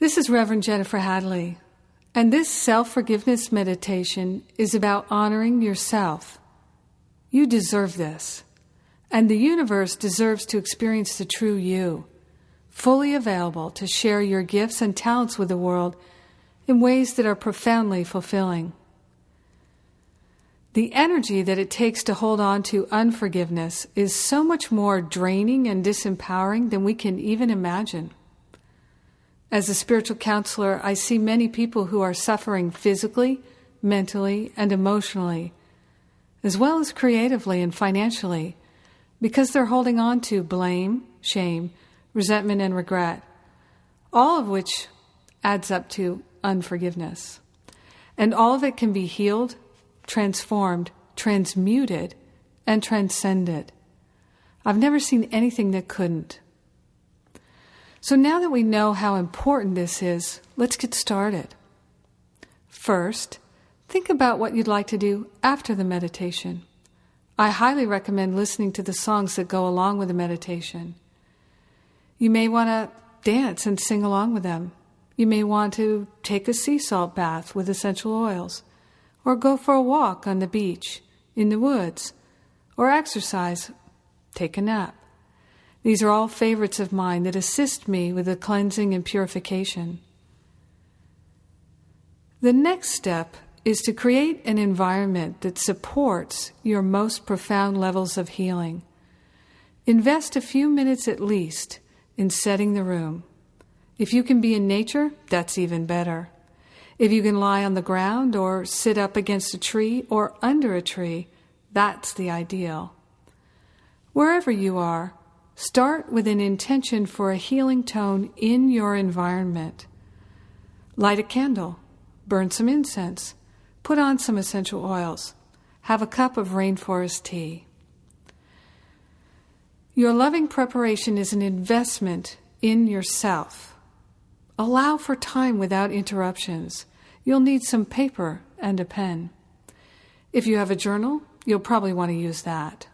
This is Reverend Jennifer Hadley, and this self-forgiveness meditation is about honoring yourself. You deserve this, and the universe deserves to experience the true you, fully available to share your gifts and talents with the world in ways that are profoundly fulfilling. The energy that it takes to hold on to unforgiveness is so much more draining and disempowering than we can even imagine. As a spiritual counselor, I see many people who are suffering physically, mentally, and emotionally, as well as creatively and financially, because they're holding on to blame, shame, resentment, and regret, all of which adds up to unforgiveness. And all of it can be healed, transformed, transmuted, and transcended. I've never seen anything that couldn't. So now that we know how important this is, let's get started. First, think about what you'd like to do after the meditation. I highly recommend listening to the songs that go along with the meditation. You may want to dance and sing along with them. You may want to take a sea salt bath with essential oils, or go for a walk on the beach, in the woods, or exercise, take a nap. These are all favorites of mine that assist me with the cleansing and purification. The next step is to create an environment that supports your most profound levels of healing. Invest a few minutes at least in setting the room. If you can be in nature, that's even better. If you can lie on the ground or sit up against a tree or under a tree, that's the ideal. Wherever you are, start with an intention for a healing tone in your environment. Light a candle, burn some incense, put on some essential oils, have a cup of rainforest tea. Your loving preparation is an investment in yourself. Allow for time without interruptions. You'll need some paper and a pen. If you have a journal, you'll probably want to use that.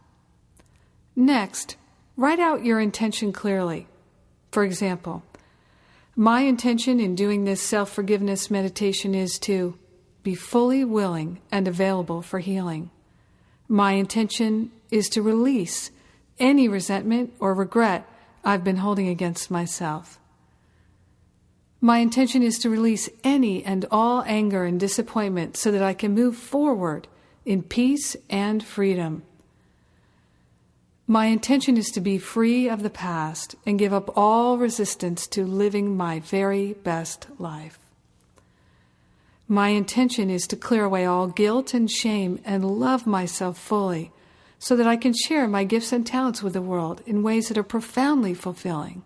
Next, write out your intention clearly. For example, my intention in doing this self-forgiveness meditation is to be fully willing and available for healing. My intention is to release any resentment or regret I've been holding against myself. My intention is to release any and all anger and disappointment so that I can move forward in peace and freedom. My intention is to be free of the past and give up all resistance to living my very best life. My intention is to clear away all guilt and shame and love myself fully so that I can share my gifts and talents with the world in ways that are profoundly fulfilling.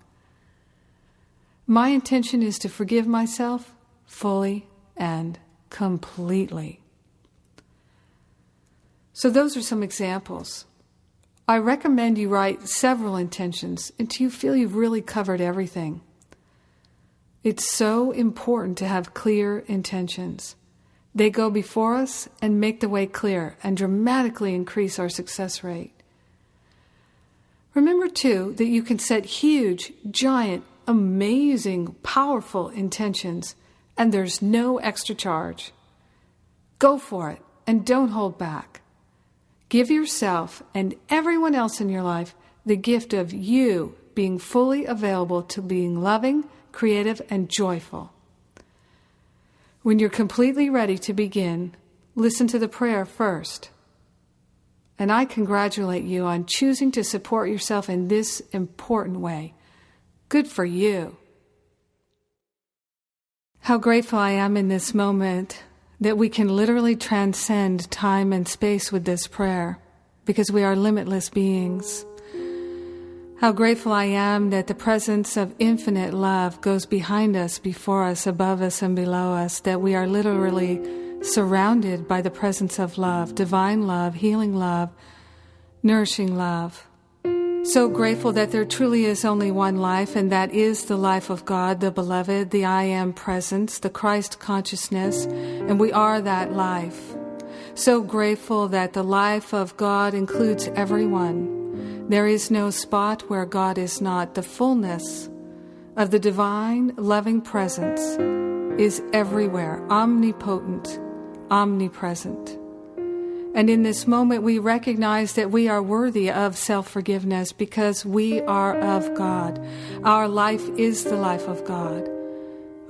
My intention is to forgive myself fully and completely. So those are some examples. I recommend you write several intentions until you feel you've really covered everything. It's so important to have clear intentions. They go before us and make the way clear and dramatically increase our success rate. Remember, too, that you can set huge, giant, amazing, powerful intentions, and there's no extra charge. Go for it and don't hold back. Give yourself and everyone else in your life the gift of you being fully available to being loving, creative, and joyful. When you're completely ready to begin, listen to the prayer first. And I congratulate you on choosing to support yourself in this important way. Good for you. How grateful I am in this moment that we can literally transcend time and space with this prayer, because we are limitless beings. How grateful I am that the presence of infinite love goes behind us, before us, above us, and below us, that we are literally surrounded by the presence of love, divine love, healing love, nourishing love. So grateful that there truly is only one life, and that is the life of God, the beloved, the I Am presence, the Christ consciousness, and we are that life. So grateful that the life of God includes everyone. There is no spot where God is not. The fullness of the divine, loving presence is everywhere, omnipotent, omnipresent. And in this moment, we recognize that we are worthy of self-forgiveness because we are of God. Our life is the life of God.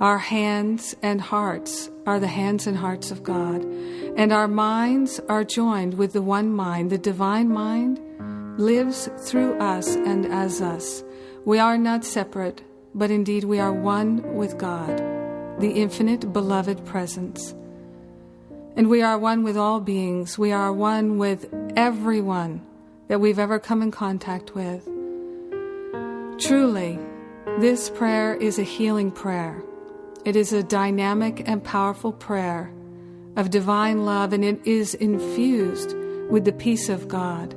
Our hands and hearts are the hands and hearts of God. And our minds are joined with the one mind. The divine mind lives through us and as us. We are not separate, but indeed we are one with God, the infinite beloved presence. And we are one with all beings. We are one with everyone that we've ever come in contact with. Truly, this prayer is a healing prayer. It is a dynamic and powerful prayer of divine love, and it is infused with the peace of God.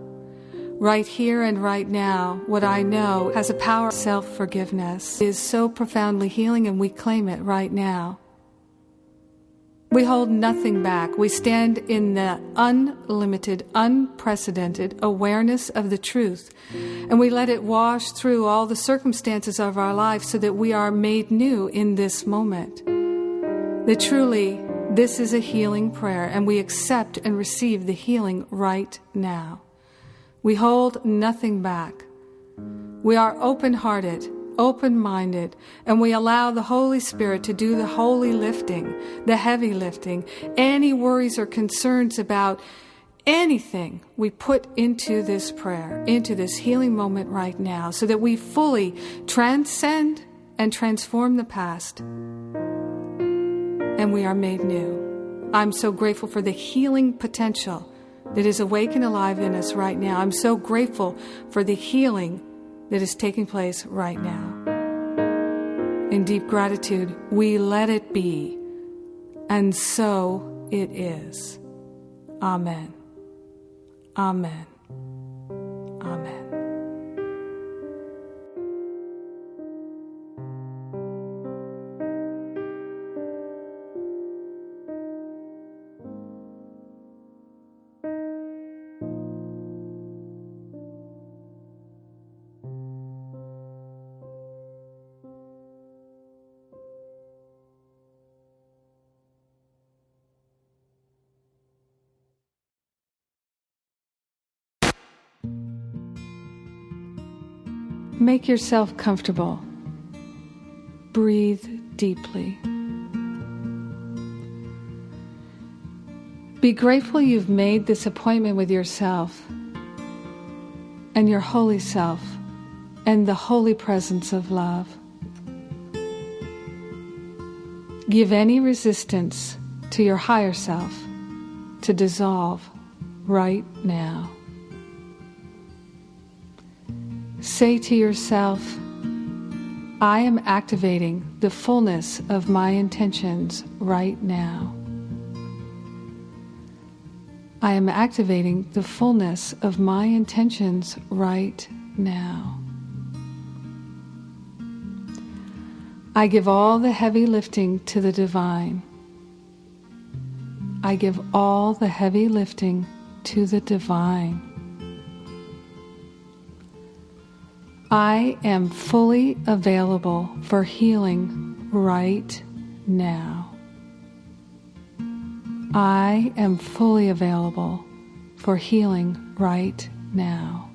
Right here and right now, what I know has a power of self-forgiveness is so profoundly healing, and we claim it right now. We hold nothing back. We stand in the unlimited, unprecedented awareness of the truth, and we let it wash through all the circumstances of our life so that we are made new in this moment. That truly, this is a healing prayer, and we accept and receive the healing right now. We hold nothing back. We are open-hearted, open-minded, and we allow the Holy Spirit to do the holy lifting, the heavy lifting. Any worries or concerns about anything we put into this prayer, into this healing moment right now, so that we fully transcend and transform the past, and we are made new. I'm so grateful for the healing potential that is awake and alive in us right now. I'm so grateful for the healing that is taking place right now. In deep gratitude, we let it be, and so it is. Amen. Amen. Amen. Make yourself comfortable. Breathe deeply. Be grateful you've made this appointment with yourself and your holy self and the holy presence of love. Give any resistance to your higher self to dissolve right now. Say to yourself, I am activating the fullness of my intentions right now. I am activating the fullness of my intentions right now. I give all the heavy lifting to the divine. I give all the heavy lifting to the divine. I am fully available for healing right now. I am fully available for healing right now.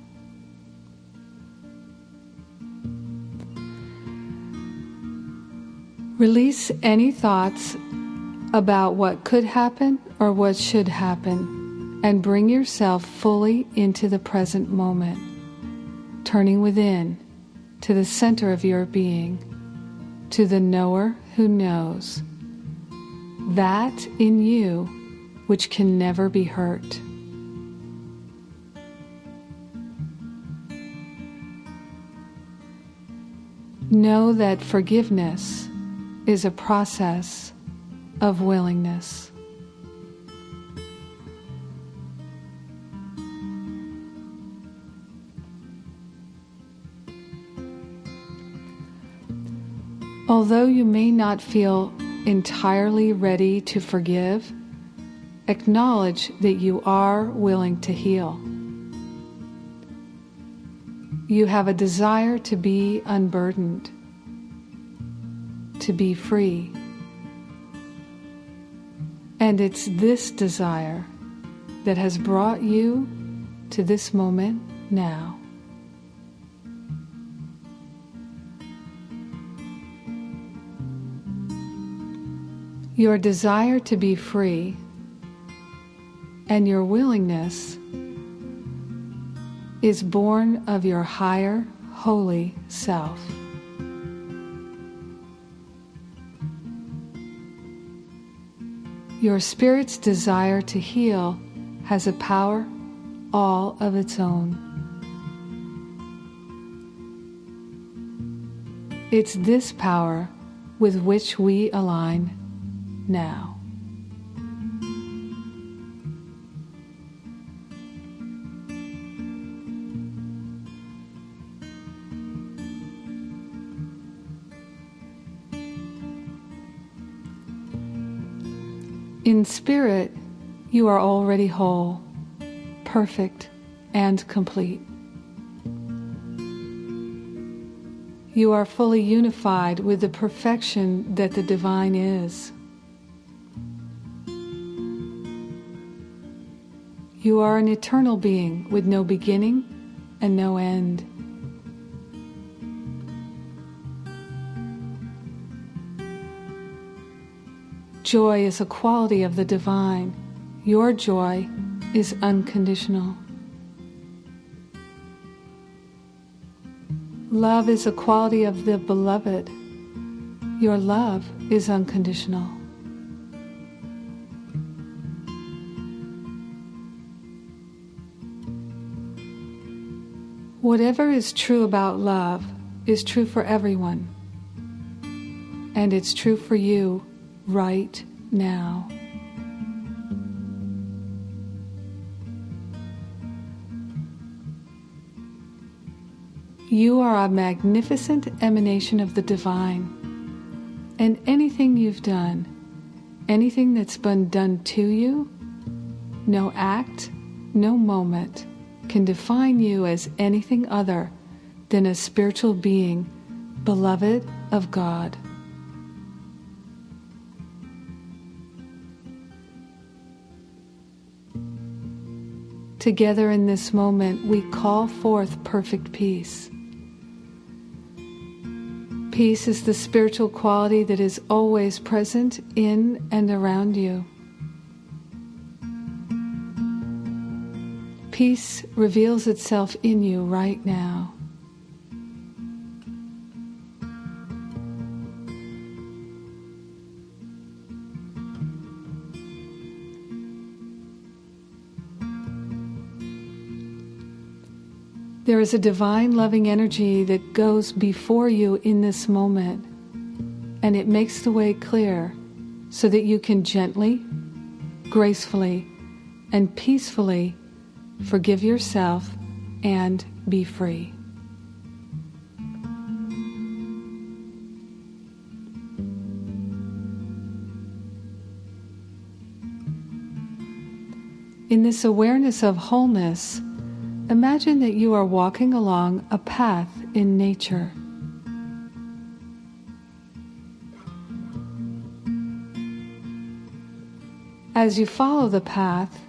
Release any thoughts about what could happen or what should happen, and bring yourself fully into the present moment, turning within to the center of your being, to the knower who knows, that in you which can never be hurt. Know that forgiveness is a process of willingness. Although you may not feel entirely ready to forgive, acknowledge that you are willing to heal. You have a desire to be unburdened. to be free. And it's this desire that has brought you to this moment now. Your desire to be free and your willingness is born of your higher, holy self. Your spirit's desire to heal has a power all of its own. It's this power with which we align now. In spirit, you are already whole, perfect, and complete. You are fully unified with the perfection that the divine is. You are an eternal being with no beginning and no end. Joy is a quality of the divine. Your joy is unconditional. Love is a quality of the beloved. Your love is unconditional. Whatever is true about love is true for everyone, and it's true for you right now. You are a magnificent emanation of the divine, and anything you've done, anything that's been done to you, no act, no moment can define you as anything other than a spiritual being, beloved of God. Together in this moment, we call forth perfect peace. Peace is the spiritual quality that is always present in and around you. Peace reveals itself in you right now. There is a divine loving energy that goes before you in this moment, and it makes the way clear so that you can gently, gracefully, and peacefully forgive yourself and be free. In this awareness of wholeness, imagine that you are walking along a path in nature. As you follow the path,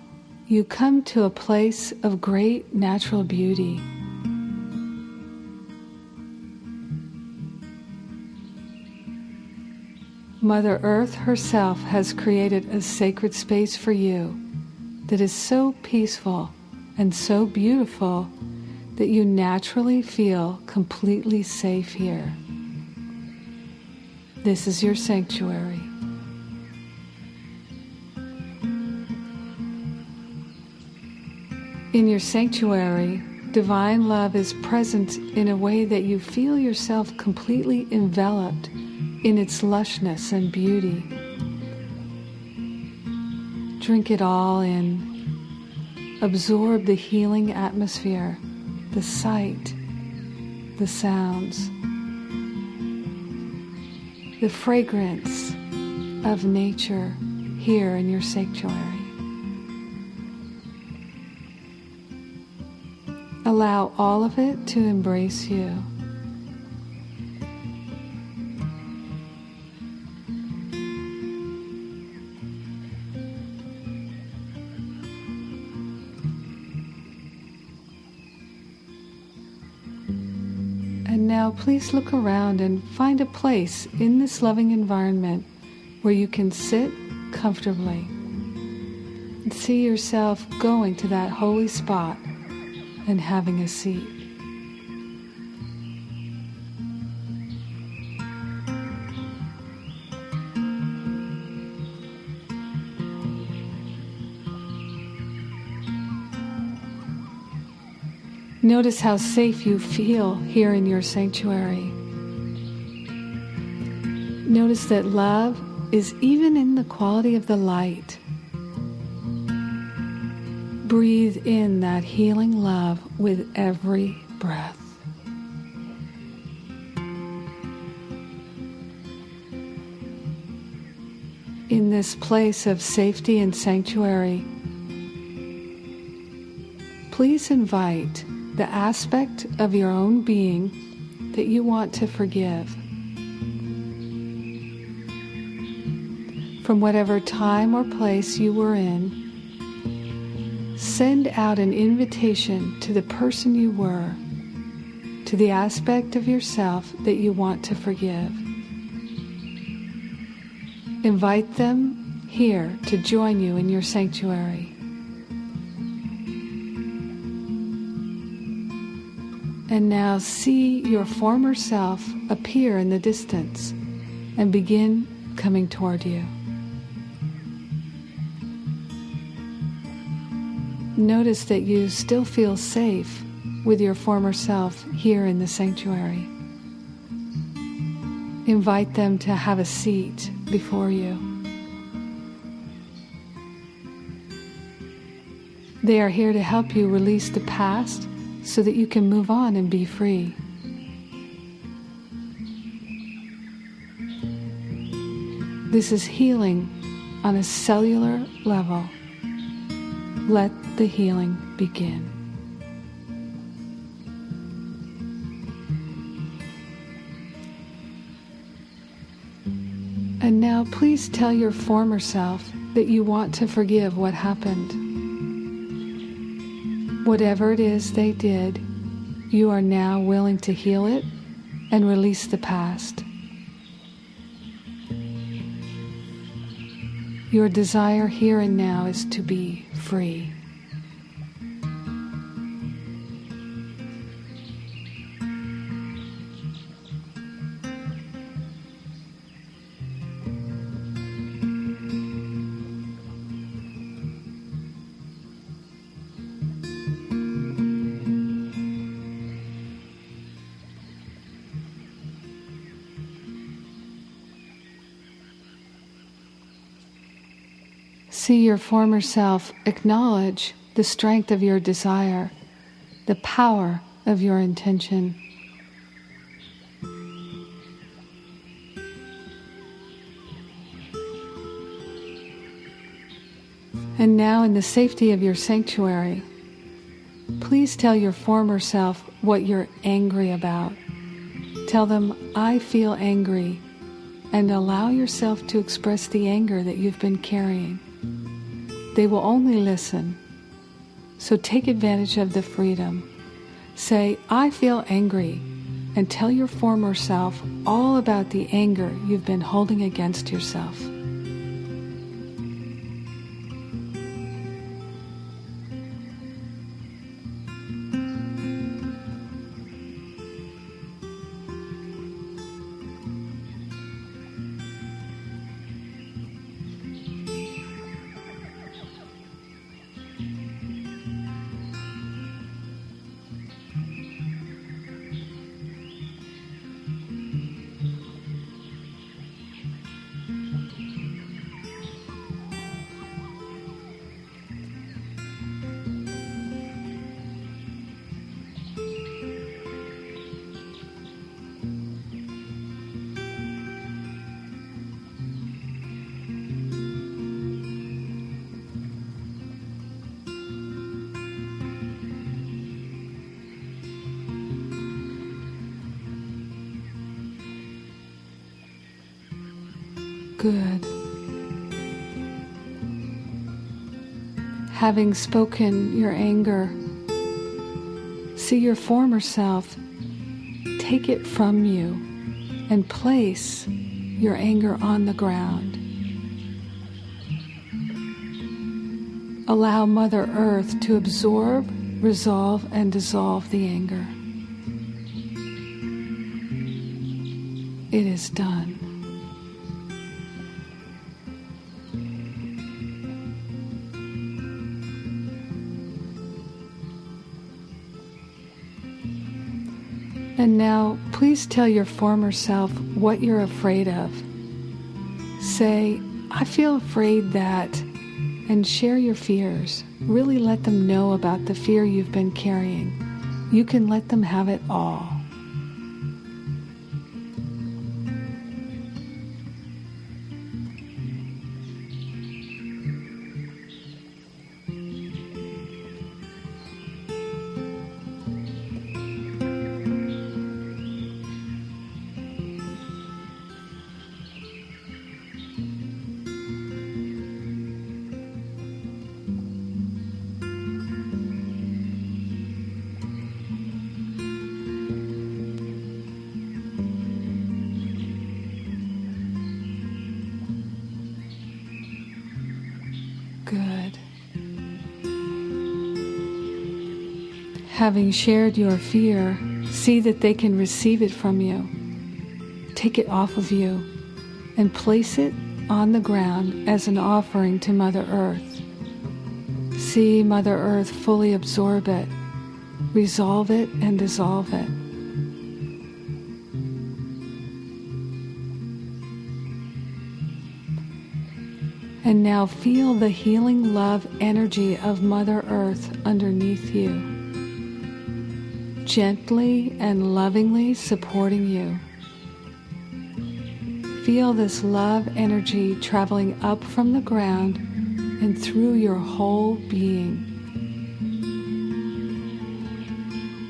you come to a place of great natural beauty. Mother Earth herself has created a sacred space for you that is so peaceful and so beautiful that you naturally feel completely safe here. This is your sanctuary. In your sanctuary, divine love is present in a way that you feel yourself completely enveloped in its lushness and beauty. Drink it all in. Absorb the healing atmosphere, the sight, the sounds, the fragrance of nature here in your sanctuary. Allow all of it to embrace you. now please look around and find a place in this loving environment where you can sit comfortably. And see yourself going to that holy spot and having a seat. Notice how safe you feel here in your sanctuary. Notice that love is even in the quality of the light. Breathe in that healing love with every breath. In this place of safety and sanctuary, please invite the aspect of your own being that you want to forgive. From whatever time or place you were in, send out an invitation to the person you were, to the aspect of yourself that you want to forgive. Invite them here to join you in your sanctuary. And now see your former self appear in the distance and begin coming toward you. Notice that you still feel safe with your former self here in the sanctuary. Invite them to have a seat before you. They are here to help you release the past so that you can move on and be free. This is healing on a cellular level. Let the healing begin. And now please tell your former self that you want to forgive what happened. Whatever it is they did, you are now willing to heal it and release the past. Your desire here and now is to be free. See your former self acknowledge the strength of your desire, the power of your intention. And now, in the safety of your sanctuary, please tell your former self what you're angry about. Tell them, I feel angry, and allow yourself to express the anger that you've been carrying. They will only listen, so take advantage of the freedom. Say, I feel angry, and tell your former self all about the anger you've been holding against yourself. Good. Having spoken your anger, see your former self take it from you and place your anger on the ground. Allow Mother Earth to absorb, resolve, and dissolve the anger. It is done. And now, please tell your former self what you're afraid of. Say, I feel afraid that, and share your fears. Really let them know about the fear you've been carrying. You can let them have it all. Good. Having shared your fear, see that they can receive it from you. Take it off of you and place it on the ground as an offering to Mother Earth. See Mother Earth fully absorb it, resolve it, and dissolve it. And now feel the healing love energy of Mother Earth underneath you, gently and lovingly supporting you. Feel this love energy traveling up from the ground and through your whole being.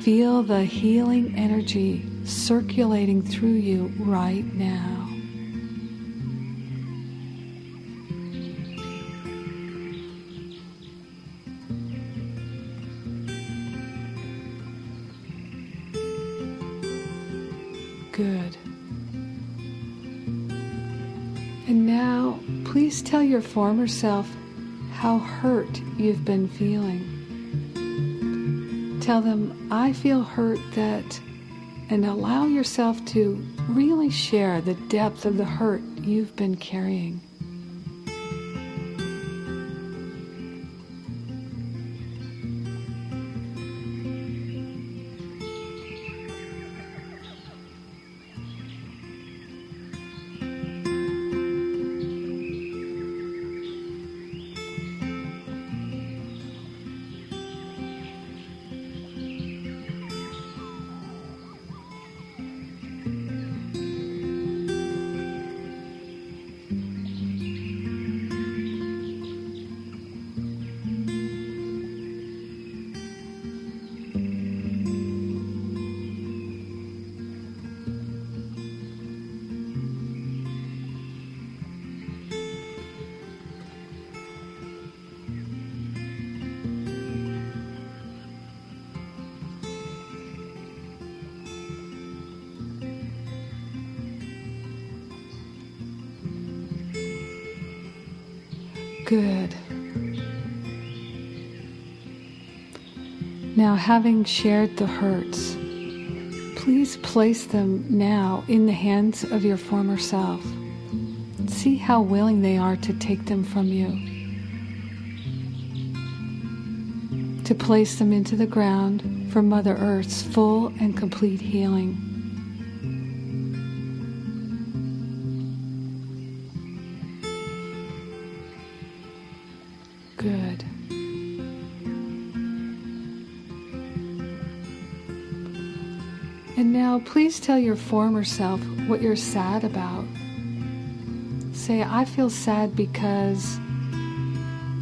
Feel the healing energy circulating through you right now. Good. And now, please tell your former self how hurt you've been feeling. Tell them, I feel hurt that, and allow yourself to really share the depth of the hurt you've been carrying. Good. Now, having shared the hurts, please place them now in the hands of your former self. See how willing they are to take them from you. To place them into the ground for Mother Earth's full and complete healing. Good. And now please tell your former self what you're sad about. Say, I feel sad because,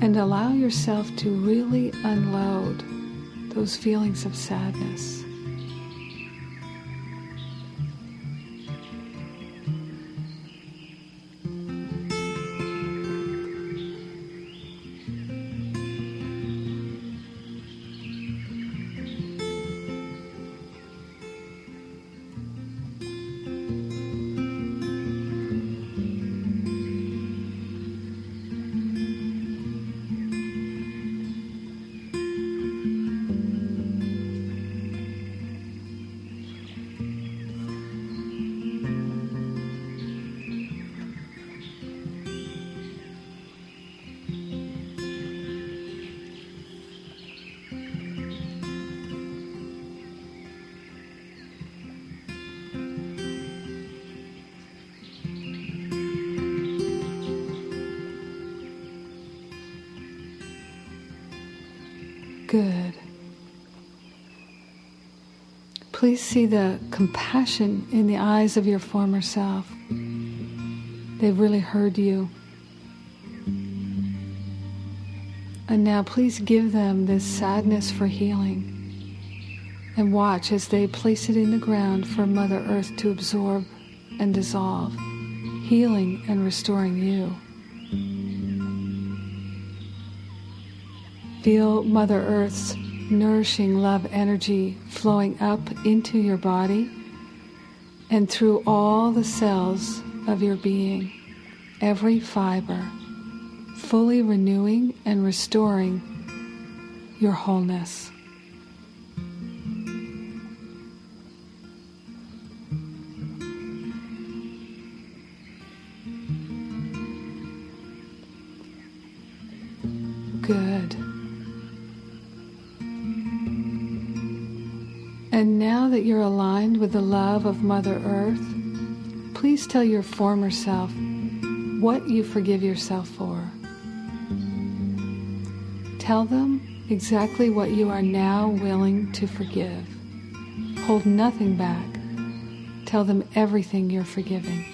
and allow yourself to really unload those feelings of sadness. Good. Please see the compassion in the eyes of your former self. They've really heard you. And now please give them this sadness for healing. And watch as they place it in the ground for Mother Earth to absorb and dissolve, healing and restoring you. Feel Mother Earth's nourishing love energy flowing up into your body and through all the cells of your being, every fiber, fully renewing and restoring your wholeness. Good. And now that you're aligned with the love of Mother Earth, please tell your former self what you forgive yourself for. Tell them exactly what you are now willing to forgive. Hold nothing back. Tell them everything you're forgiving.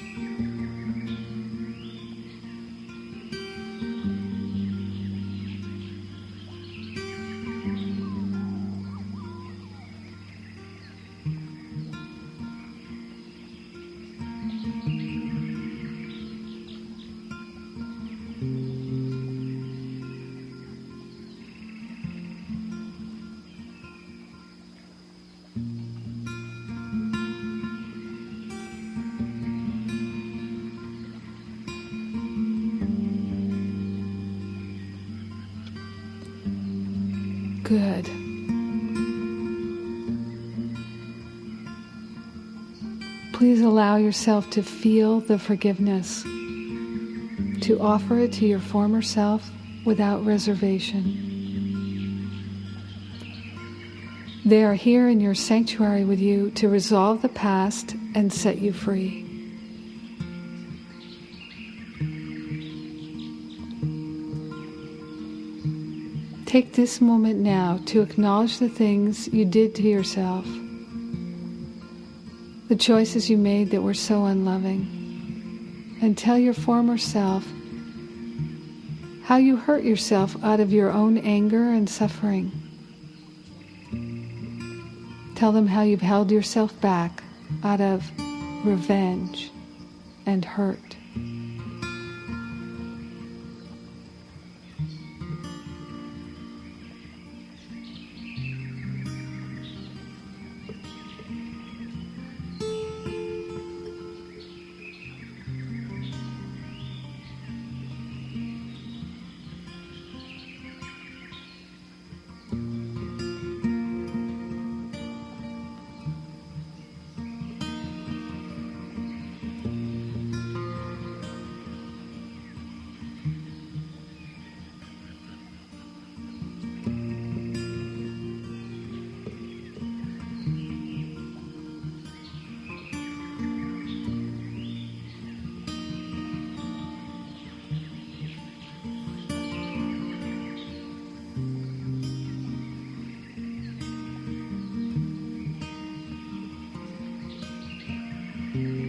Good. Please allow yourself to feel the forgiveness, to offer it to your former self without reservation. They are here in your sanctuary with you to resolve the past and set you free. Take this moment now to acknowledge the things you did to yourself, the choices you made that were so unloving, and tell your former self how you hurt yourself out of your own anger and suffering. Tell them how you've held yourself back out of revenge and hurt.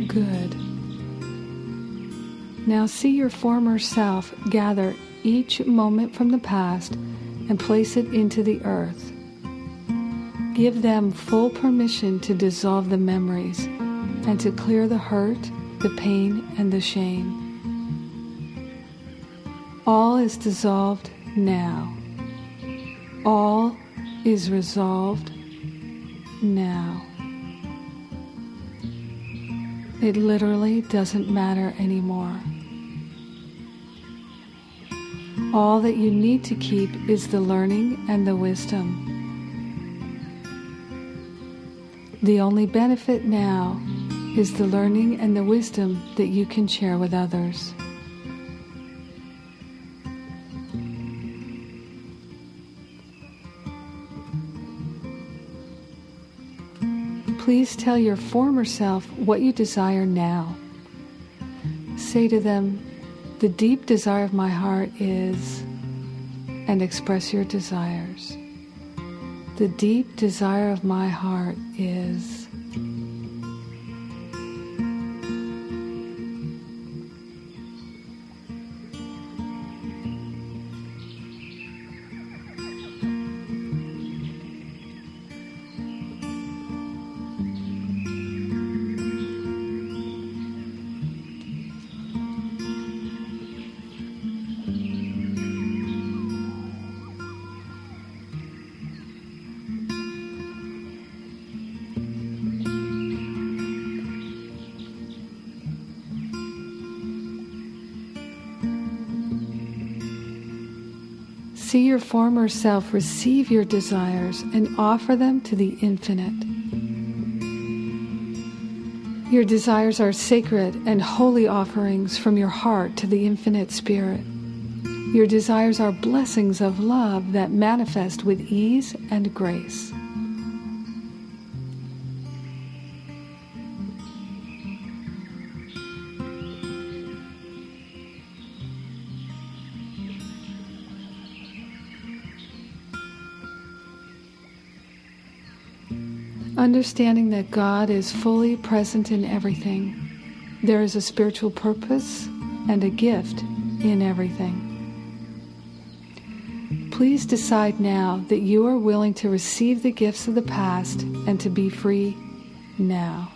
Good. Now see your former self gather each moment from the past and place it into the earth. Give them full permission to dissolve the memories and to clear the hurt, the pain, and the shame. All is dissolved now. All is resolved now. It literally doesn't matter anymore. All that you need to keep is the learning and the wisdom. The only benefit now is the learning and the wisdom that you can share with others. Please tell your former self what you desire now. Say to them, "The deep desire of my heart is," and express your desires. The deep desire of my heart is... See your former self receive your desires and offer them to the infinite. Your desires are sacred and holy offerings from your heart to the infinite spirit. Your desires are blessings of love that manifest with ease and grace. Understanding that God is fully present in everything, there is a spiritual purpose and a gift in everything. Please decide now that you are willing to receive the gifts of the past and to be free now.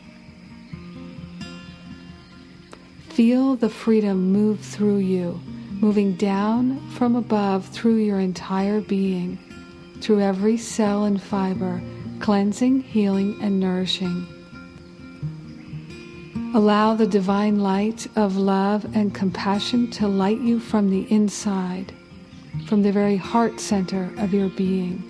Feel the freedom move through you, moving down from above through your entire being, through every cell and fiber, cleansing, healing, and nourishing. Allow the divine light of love and compassion to light you from the inside, from the very heart center of your being.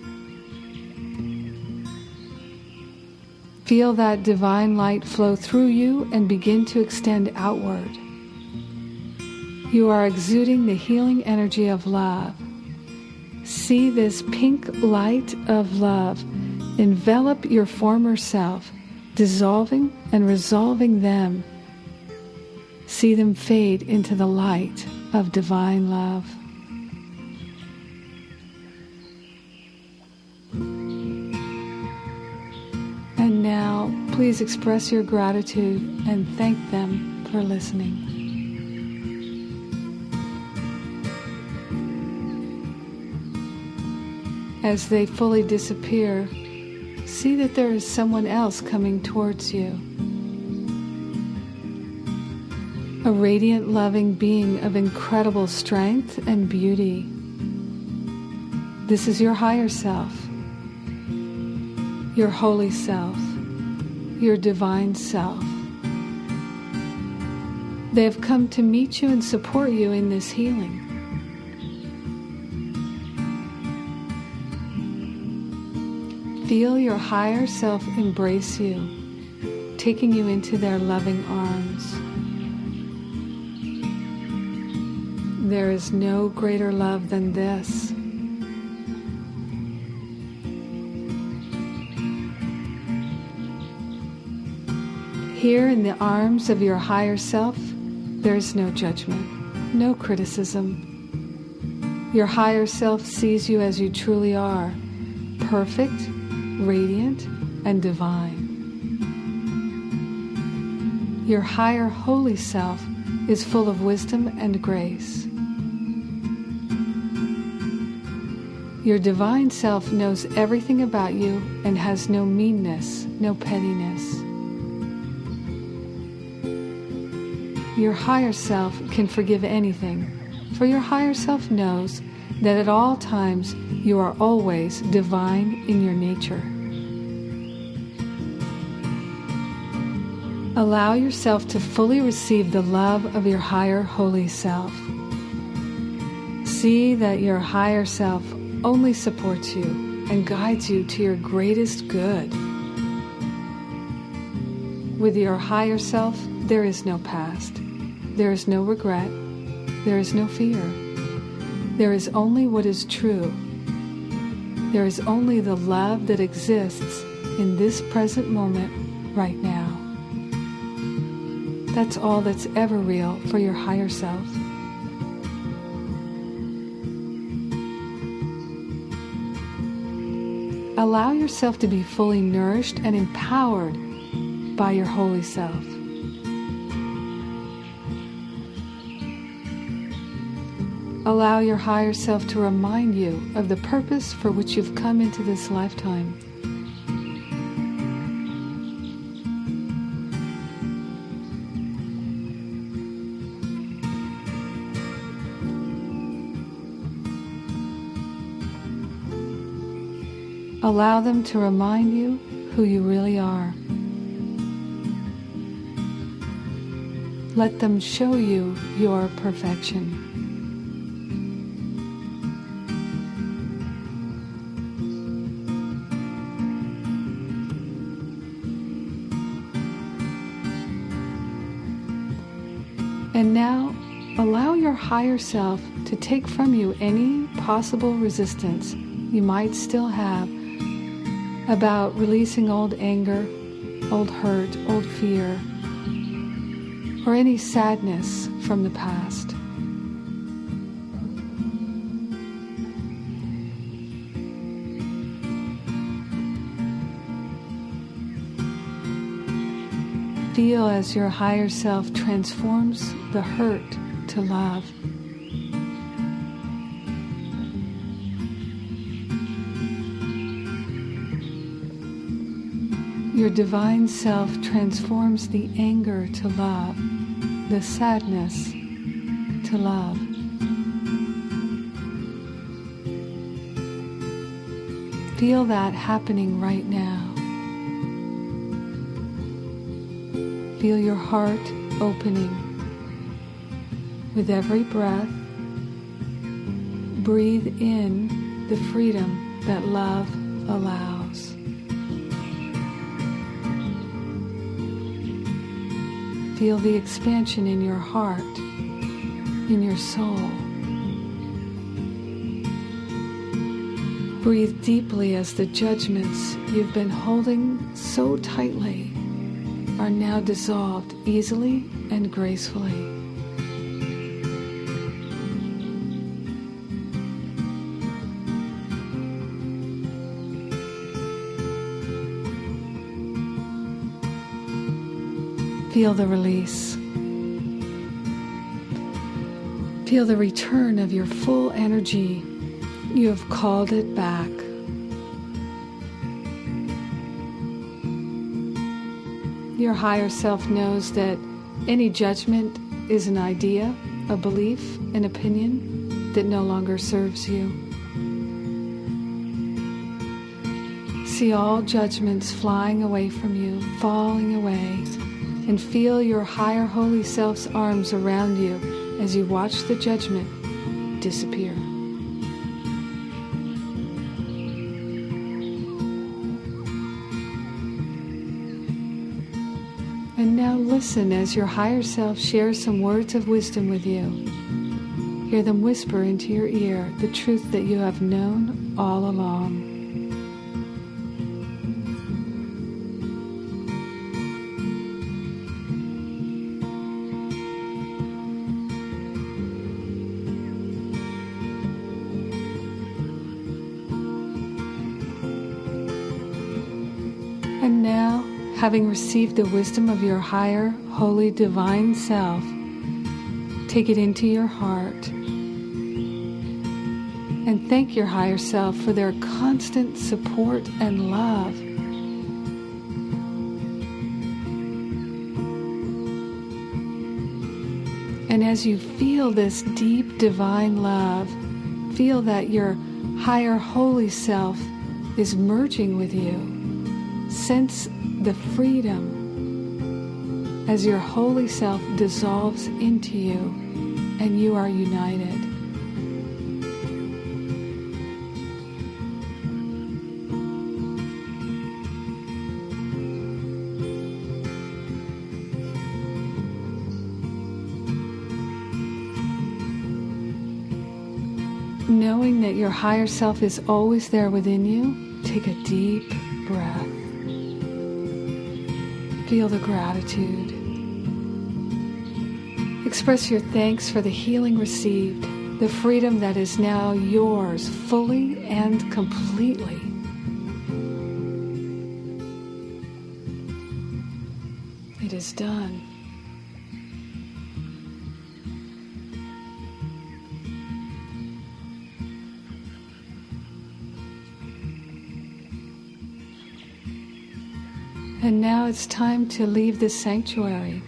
Feel that divine light flow through you and begin to extend outward. You are exuding the healing energy of love. See this pink light of love envelop your former self, dissolving and resolving them. See them fade into the light of divine love. And now, please express your gratitude and thank them for listening. As they fully disappear, see that there is someone else coming towards you. A radiant, loving being of incredible strength and beauty. This is your higher self, your holy self, your divine self. They have come to meet you and support you in this healing. Feel your higher self embrace you, taking you into their loving arms. There is no greater love than this. Here in the arms of your higher self, there is no judgment, no criticism. Your higher self sees you as you truly are, perfect, radiant, and divine. Your higher holy self is full of wisdom and grace. Your divine self knows everything about you and has no meanness, no pettiness. Your higher self can forgive anything, for your higher self knows that at all times you are always divine in your nature. Allow yourself to fully receive the love of your higher holy self. See that your higher self only supports you and guides you to your greatest good. With your higher self, there is no past. There is no regret. There is no fear. There is only what is true. There is only the love that exists in this present moment right now. That's all that's ever real for your higher self. allow yourself to be fully nourished and empowered by your holy self. Allow your higher self to remind you of the purpose for which you've come into this lifetime. Allow them to remind you who you really are. Let them show you your perfection. And now, allow your higher self to take from you any possible resistance you might still have about releasing old anger, old hurt, old fear, or any sadness from the past. Feel as your higher self transforms the hurt to love. Your divine self transforms the anger to love, the sadness to love. Feel that happening right now. Feel your heart opening. With every breath, breathe in the freedom that love allows. Feel the expansion in your heart, in your soul. Breathe deeply as the judgments you've been holding so tightly are now dissolved easily and gracefully. Feel the release. Feel the return of your full energy. You have called it back. Your higher self knows that any judgment is an idea, a belief, an opinion that no longer serves you. See all judgments flying away from you, falling away, and feel your higher holy self's arms around you as you watch the judgment disappear. And now listen as your higher self shares some words of wisdom with you. Hear them whisper into your ear the truth that you have known all along. And now, having received the wisdom of your higher, holy, divine self, take it into your heart and thank your higher self for their constant support and love. And as you feel this deep divine love, feel that your higher holy self is merging with you. Sense the freedom as your holy self dissolves into you and you are united. Knowing that your higher self is always there within you, take a deep breath. Feel the gratitude. Express your thanks for the healing received, the freedom that is now yours fully and completely. done. And now it's time to leave this sanctuary.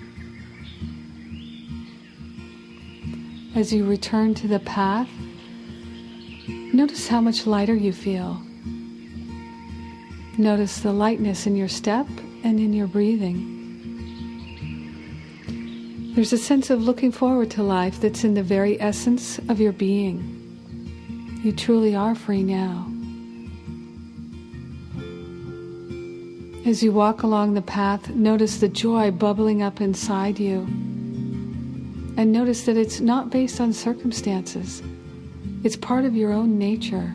As you return to the path, notice how much lighter you feel. Notice the lightness in your step and in your breathing. There's a sense of looking forward to life that's in the very essence of your being. You truly are free now. As you walk along the path, notice the joy bubbling up inside you. And notice that it's not based on circumstances. It's part of your own nature.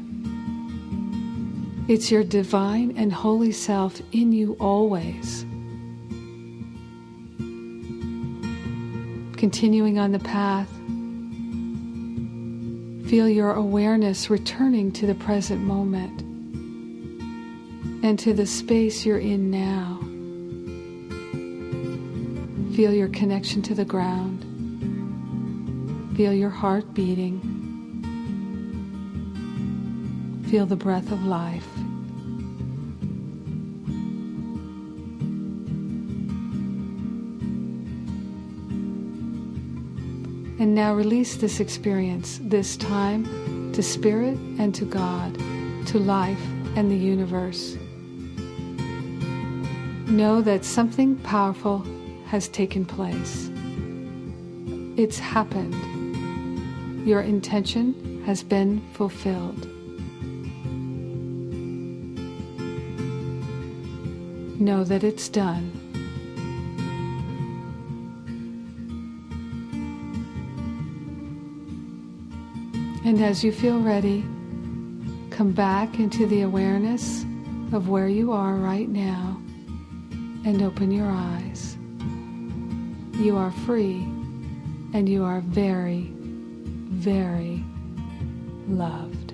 It's your divine and holy self in you always. Continuing on the path, feel your awareness returning to the present moment and to the space you're in now. Feel your connection to the ground. Feel your heart beating. Feel the breath of life. And now release this experience, this time, to Spirit and to God, to life and the universe. Know that something powerful has taken place. It's happened. Your intention has been fulfilled. Know that it's done. And as you feel ready, come back into the awareness of where you are right now and open your eyes. You are free and you are very, very loved.